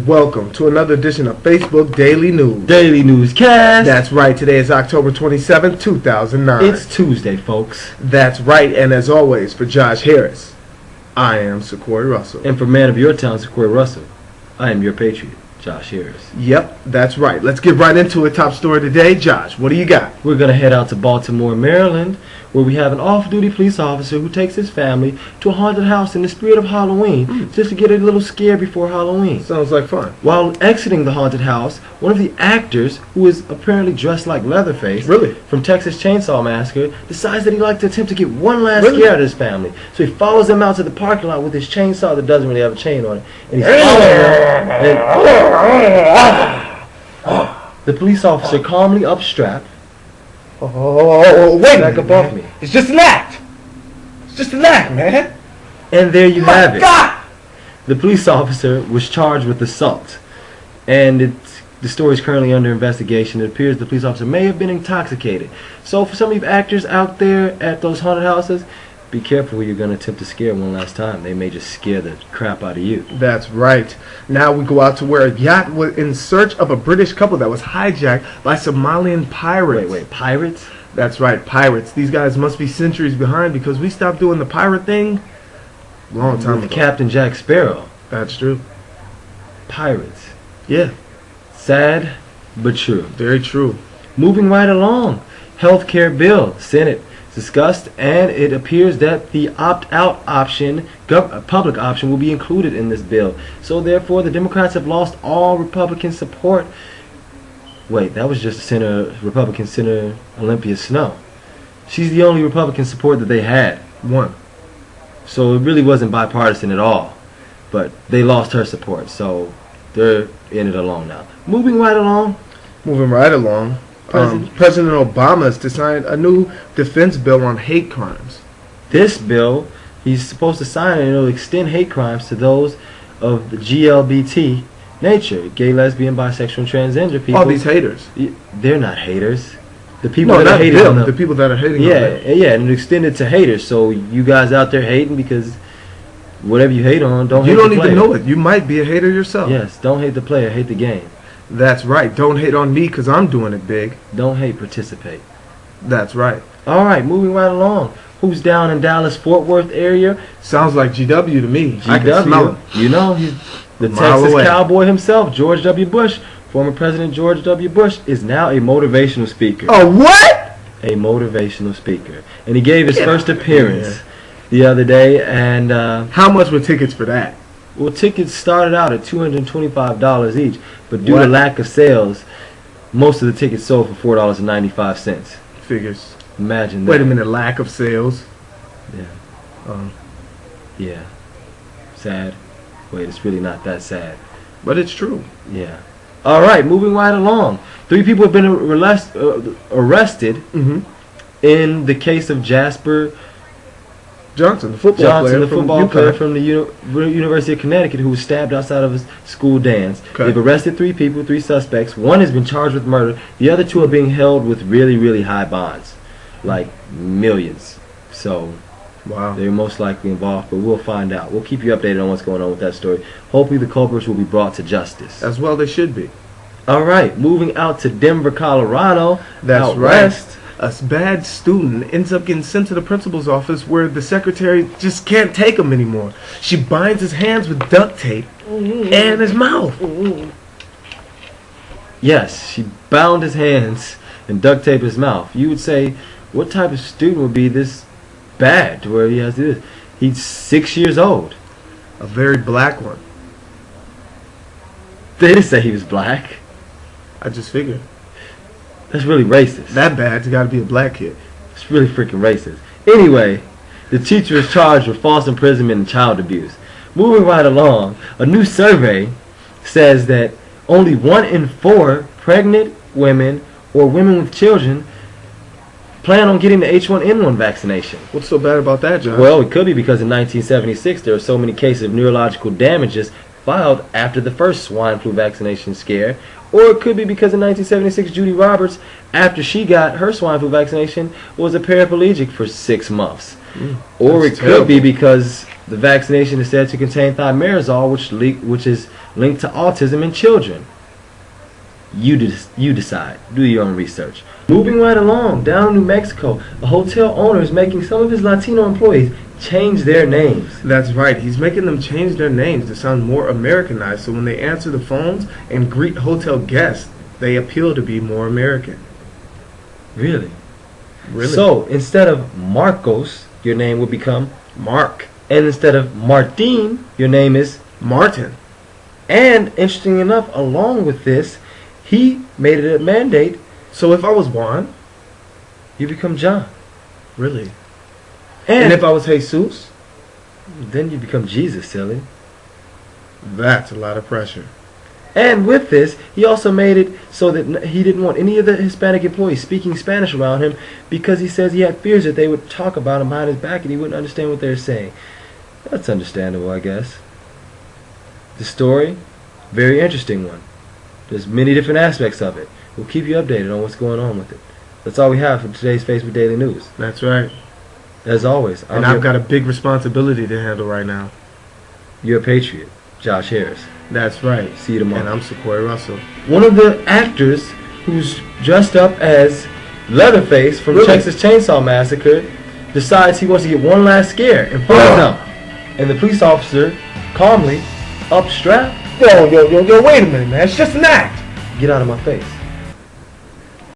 welcome to another edition of Facebook Daily News. Daily Newscast. That's right, today is October 27th, 2009. It's Tuesday, folks. That's right, and as always, for Josh Harris, I am Sekori Russell. And for man of your town, Sekori Russell, I am your patriot, Josh Harris. Yep, that's right. Let's get right into it. Top story today. Josh, what do you got? We're going to head out to Baltimore, Maryland, where we have an off-duty police officer who takes his family to a haunted house in the spirit of Halloween, just to get a little scare before Halloween. Sounds like fun. While exiting the haunted house, one of the actors, who is apparently dressed like Leatherface from Texas Chainsaw Massacre, decides that he'd like to attempt to get one last scare out of his family. So he follows them out to the parking lot with his chainsaw that doesn't really have a chain on it. And he's following them. And the police officer calmly upstrapped. Wait back above me. It's just an act. It's just an act, man. And there you have it. God! The police officer was charged with assault. And the story is currently under investigation. It appears the police officer may have been intoxicated. So for some of you actors out there at those haunted houses, be careful who you're going to attempt to scare one last time. They may just scare the crap out of you. That's right. Now we go out to where a yacht was in search of a British couple that was hijacked by Somalian pirates. Wait, pirates? That's right, pirates. These guys must be centuries behind because we stopped doing the pirate thing a long time ago. Captain Jack Sparrow. That's true. Pirates. Yeah. Sad, but true. Very true. Moving right along. Healthcare bill. Senate discussed, and it appears that the opt-out option, public option, will be included in this bill. So therefore, the Democrats have lost all Republican support. Wait, that was just Republican Senator Olympia Snowe. She's the only Republican support that they had. One. So it really wasn't bipartisan at all. But they lost her support, so they're in it alone now. Moving right along. President Obama has to sign a new defense bill on hate crimes. This bill, he's supposed to sign, and it'll extend hate crimes to those of the GLBT nature, gay, lesbian, bisexual, and transgender people. All these haters. They're not haters. The people that are hating on them. The people that are hating on them. Yeah, and extended to haters. So you guys out there hating because whatever you hate on, don't hate the player. You don't even know it. You might be a hater yourself. Yes, don't hate the player, hate the game. That's right. Don't hate on me because I'm doing it big. Don't hate, participate. That's right. All right, moving right along. Who's down in Dallas-Fort Worth area? Sounds like GW to me. GW. I can smell him. You know, he's the Texas cowboy himself, George W. Bush. Former President George W. Bush is now a motivational speaker. Oh, what? A motivational speaker. And he gave his first appearance the other day. And how much were tickets for that? Well, tickets started out at $225 each, but due to lack of sales, most of the tickets sold for $4.95. Figures. Imagine that. Wait a minute, lack of sales? Yeah. Yeah. Sad. Wait, it's really not that sad. But it's true. Yeah. All right, moving right along. 3 people have been arrested in the case of Jasper Johnson, the football player from the University of Connecticut, who was stabbed outside of his school dance. Okay. They've arrested 3 people, 3 suspects. 1 has been charged with murder. The other 2 are being held with really, really high bonds, like millions. So, they're most likely involved, but we'll find out. We'll keep you updated on what's going on with that story. Hopefully the culprits will be brought to justice. As well they should be. All right, moving out to Denver, Colorado. That's right. A bad student ends up getting sent to the principal's office where the secretary just can't take him anymore. She binds his hands with duct tape and his mouth. Yes, she bound his hands and duct taped his mouth. You would say, what type of student would be this bad to where he has to do this? He's 6 years old. A very black one. They didn't say he was black. I just figured. That's really racist. That bad, it's got to be a black kid. It's really freaking racist. Anyway, the teacher is charged with false imprisonment and child abuse. Moving right along, a new survey says that only 1 in 4 pregnant women or women with children plan on getting the H1N1 vaccination. What's so bad about that, John? Well, it could be because in 1976 there were so many cases of neurological damages filed after the first swine flu vaccination scare. Or it could be because in 1976, Judy Roberts, after she got her swine flu vaccination, was a paraplegic for 6 months. Or That's it could be terrible. because the vaccination is said to contain thimerosal, which is linked to autism in children. You decide. Do your own research. Moving right along, down in New Mexico, a hotel owner is making some of his Latino employees change their names. That's right. He's making them change their names to sound more Americanized, so when they answer the phones and greet hotel guests, they appeal to be more American. Really? Really? So, instead of Marcos, your name would become Mark. And instead of Martin, your name is. Martin. And, interesting enough, along with this, he made it a mandate, So if I was Juan, you become John. really? And, And if I was Jesus, then you become Jesus, silly. that's a lot of pressure. And with this, he also made it so that he didn't want any of the Hispanic employees speaking Spanish around him because he says he had fears that they would talk about him behind his back and he wouldn't understand what they were saying. That's understandable, I guess. The story, very interesting one. There's many different aspects of it. We'll keep you updated on what's going on with it. That's all we have for today's Facebook Daily News. That's right. As always, And I've got a big responsibility to handle right now. You're a patriot, Josh Harris. That's right. See you tomorrow. And I'm Sekori Russell. One of the actors who's dressed up as Leatherface from Really? Texas Chainsaw Massacre decides he wants to get one last scare and falls down. And the police officer calmly, up strap, Yo, wait a minute, man. It's just an act. get out of my face.